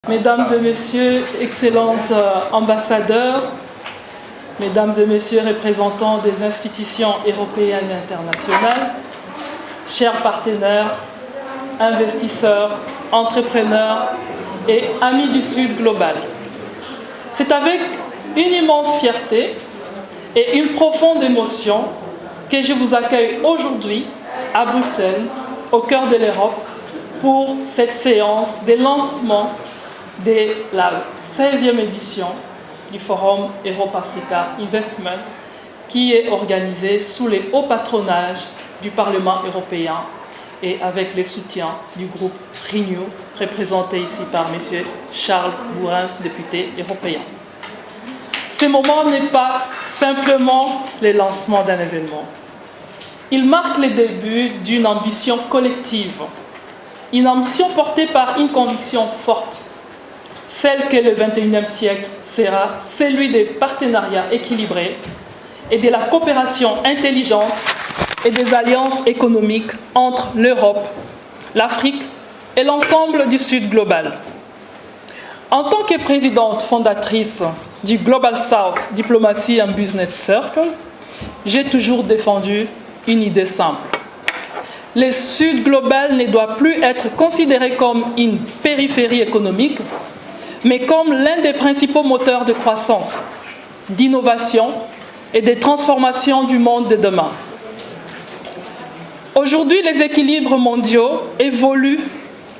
Mesdames et Messieurs, Excellences ambassadeurs, Mesdames et Messieurs représentants des institutions européennes et internationales, chers partenaires, investisseurs, entrepreneurs et amis du Sud global. C'est avec une immense fierté et une profonde émotion que je vous accueille aujourd'hui à Bruxelles, au cœur de l'Europe, pour cette séance de lancement de la 16e édition du Forum Europe-Africa-Investment qui est organisée sous les hauts patronages du Parlement européen et avec les soutiens du groupe Renew, représenté ici par M. Charles Goerens, député européen. Ce moment n'est pas simplement le lancement d'un événement. Il marque le début d'une ambition collective, une ambition portée par une conviction forte, celle que le XXIe siècle sera celui des partenariats équilibrés et de la coopération intelligente et des alliances économiques entre l'Europe, l'Afrique et l'ensemble du Sud global. En tant que présidente fondatrice du Global South Diplomacy and Business Circle, j'ai toujours défendu une idée simple. Le Sud global ne doit plus être considéré comme une périphérie économique, mais comme l'un des principaux moteurs de croissance, d'innovation et de transformation du monde de demain. Aujourd'hui, les équilibres mondiaux évoluent,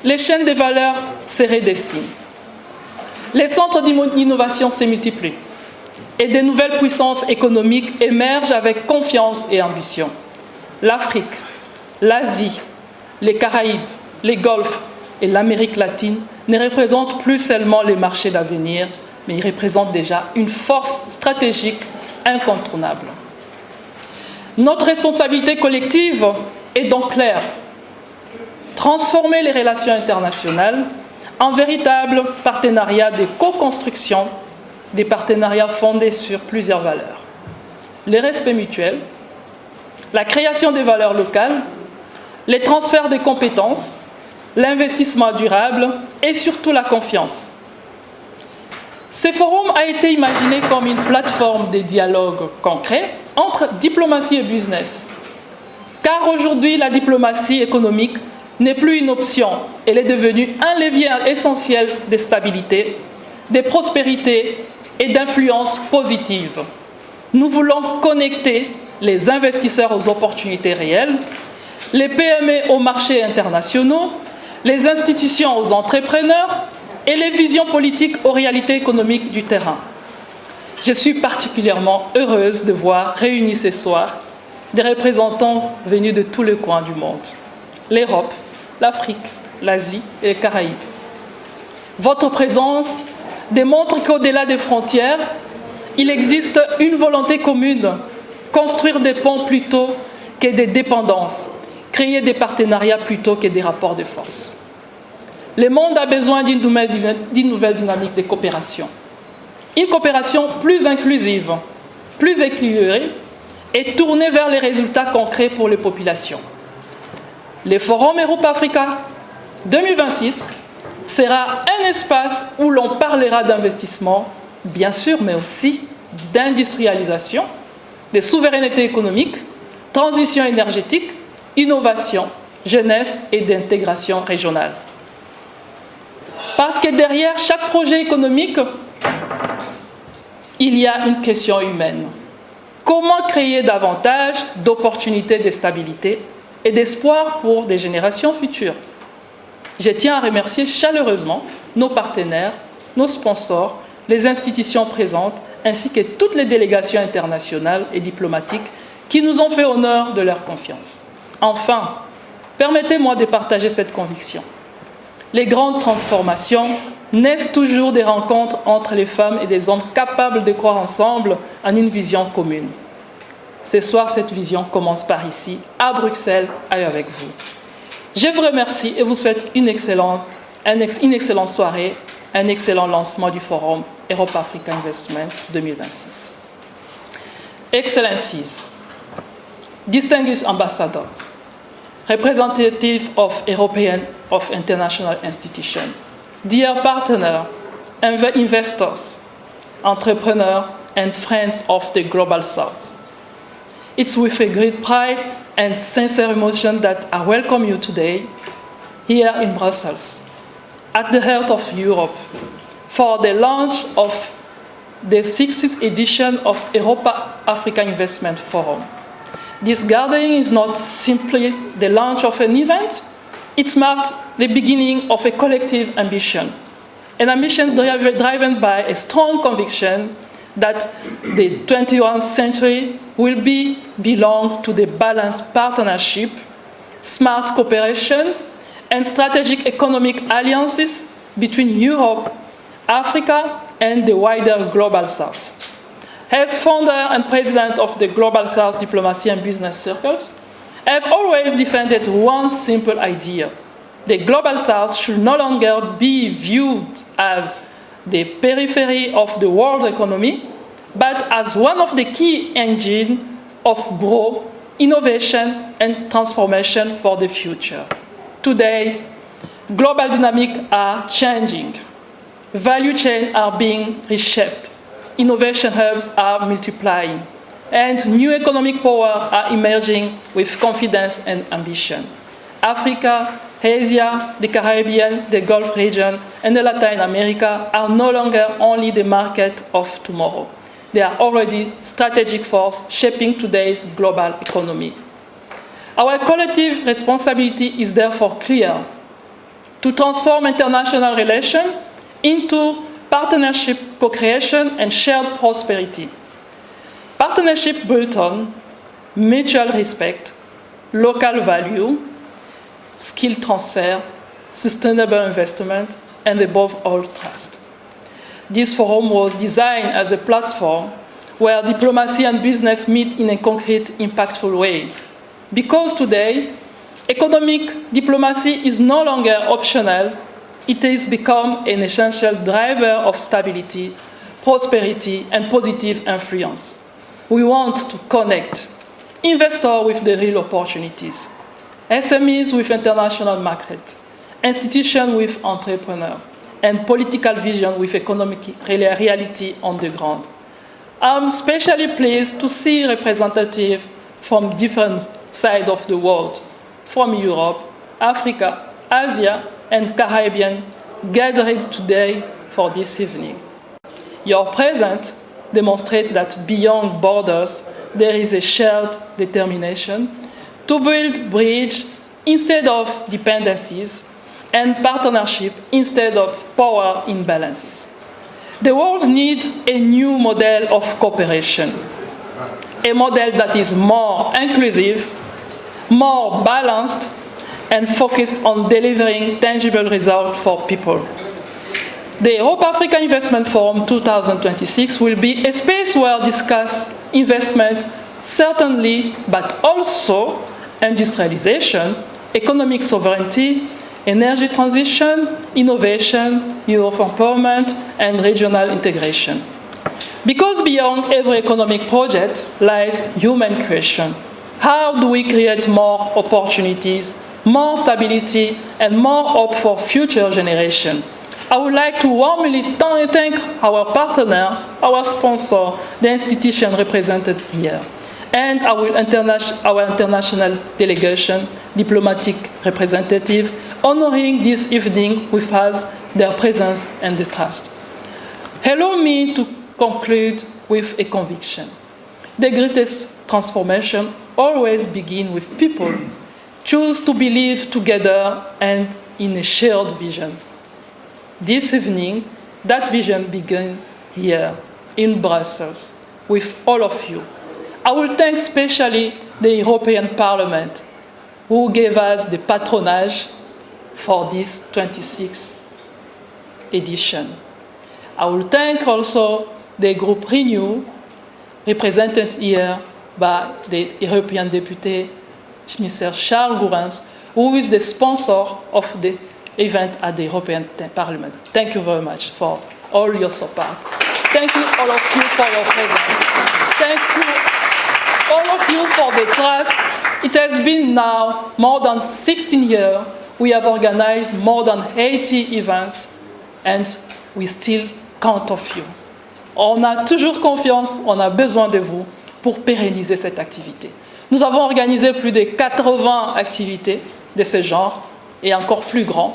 les chaînes de valeur se redessinent. Les centres d'innovation se multiplient et de nouvelles puissances économiques émergent avec confiance et ambition. L'Afrique, l'Asie, les Caraïbes, les Golfes et l'Amérique latine ne représentent plus seulement les marchés d'avenir, mais ils représentent déjà une force stratégique incontournable. Notre responsabilité collective est donc claire. Transformer les relations internationales en véritable partenariat de co-construction, des partenariats fondés sur plusieurs valeurs. Le respect mutuel, la création de valeurs locales, les transferts de compétences, l'investissement durable et surtout la confiance. Ce forum a été imaginé comme une plateforme de dialogue concret entre diplomatie et business. Car aujourd'hui, la diplomatie économique n'est plus une option, elle est devenue un levier essentiel de stabilité, de prospérité et d'influence positive. Nous voulons connecter les investisseurs aux opportunités réelles, les PME aux marchés internationaux, les institutions aux entrepreneurs et les visions politiques aux réalités économiques du terrain. Je suis particulièrement heureuse de voir réunis ce soir des représentants venus de tous les coins du monde, l'Europe, l'Afrique, l'Asie et les Caraïbes. Votre présence démontre qu'au-delà des frontières, il existe une volonté commune, construire des ponts plutôt que des dépendances, créer des partenariats plutôt que des rapports de force. Le monde a besoin d'une nouvelle dynamique de coopération. Une coopération plus inclusive, plus équilibrée et tournée vers les résultats concrets pour les populations. Le Forum Europe-Africa 2026 sera un espace où l'on parlera d'investissement, bien sûr, mais aussi d'industrialisation, de souveraineté économique, transition énergétique, innovation, jeunesse et d'intégration régionale. Parce que derrière chaque projet économique, il y a une question humaine. Comment créer davantage d'opportunités de stabilité et d'espoir pour des générations futures? Je tiens à remercier chaleureusement nos partenaires, nos sponsors, les institutions présentes, ainsi que toutes les délégations internationales et diplomatiques qui nous ont fait honneur de leur confiance. Enfin, permettez-moi de partager cette conviction. Les grandes transformations naissent toujours des rencontres entre les femmes et des hommes capables de croire ensemble en une vision commune. Ce soir, cette vision commence par ici, à Bruxelles, et avec vous. Je vous remercie et vous souhaite une excellente soirée, un excellent lancement du Forum Europe-Africa Investment 2026. Excellencies, distinguished ambassadors, representatives of European of international institutions, Dear partner, investors, entrepreneurs, and friends of the Global South, it's with a great pride and sincere emotion that I welcome you today here in Brussels, at the heart of Europe, for the launch of the 60th edition of Europa-Africa-Investment Forum. This gathering is not simply the launch of an event, it marked the beginning of a collective ambition, an ambition driven by a strong conviction that the 21st century will belong to the balanced partnership, smart cooperation, and strategic economic alliances between Europe, Africa, and the wider Global South. As founder and president of the Global South Diplomacy and Business Circles, I have always defended one simple idea. The Global South should no longer be viewed as the periphery of the world economy, but as one of the key engines of growth, innovation, and transformation for the future. Today, global dynamics are changing. Value chains are being reshaped. Innovation hubs are multiplying. And new economic powers are emerging with confidence and ambition. Africa, Asia, the Caribbean, the Gulf region, and Latin America are no longer only the market of tomorrow. They are already strategic force shaping today's global economy. Our collective responsibility is therefore clear: to transform international relations into partnership, co-creation, and shared prosperity. Partnership built on mutual respect, local value, skill transfer, sustainable investment, and above all, trust. This forum was designed as a platform where diplomacy and business meet in a concrete, impactful way. Because today, economic diplomacy is no longer optional, it has become an essential driver of stability, prosperity, and positive influence. We want to connect investors with the real opportunities, SMEs with international market, institutions with entrepreneurs, and political vision with economic reality on the ground. I'm especially pleased to see representatives from different sides of the world, from Europe, Africa, Asia, and Caribbean, gathered today for this evening. Your presence demonstrates that beyond borders, there is a shared determination to build bridges instead of dependencies and partnership instead of power imbalances. The world needs a new model of cooperation, a model that is more inclusive, more balanced, and focused on delivering tangible results for people. The Europe-Africa Investment Forum 2026 will be a space where discuss investment, certainly, but also industrialization, economic sovereignty, energy transition, innovation, youth empowerment, and regional integration. Because beyond every economic project lies human creation. How do we create more opportunities, more stability, and more hope for future generations? I would like to warmly thank our partner, our sponsor, the institution represented here, and our international delegation, diplomatic representative, honoring this evening with us their presence and the trust. Allow me to conclude with a conviction. The greatest transformation always begins with people. Choose to believe together and in a shared vision. This evening, that vision begins here in Brussels with all of you. I will thank especially the European Parliament, who gave us the patronage for this 26th edition. I will thank also the group Renew, represented here by the European deputy, Mr. Charles Gourens, who is the sponsor of the event at the European Parliament. Thank you very much for all your support. Thank you all of you for your presence. Thank you all of you for the trust. It has been now more than 16 years. We have organized more than 80 events and we still count on you. On a toujours confiance, on a besoin de vous pour pérenniser cette activité. Nous avons organisé plus de 80 activités de ce genre et encore plus grands.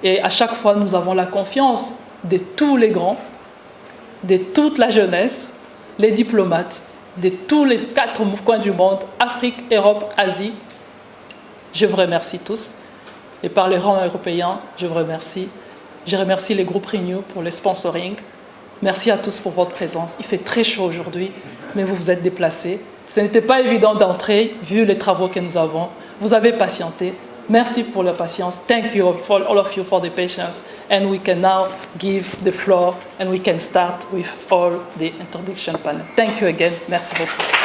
Et à chaque fois, nous avons la confiance de tous les grands, de toute la jeunesse, les diplomates, de tous les 4 coins du monde, Afrique, Europe, Asie. Je vous remercie tous. Et par les rangs européens, je vous remercie. Je remercie les groupes Renew pour le sponsoring. Merci à tous pour votre présence. Il fait très chaud aujourd'hui, mais vous vous êtes déplacés. Ce n'était pas évident d'entrer, vu les travaux que nous avons. Vous avez patienté. Merci pour la patience. Thank you for all of you for the patience. And we can now give the floor and we can start with all the introduction panel. Thank you again. Merci beaucoup.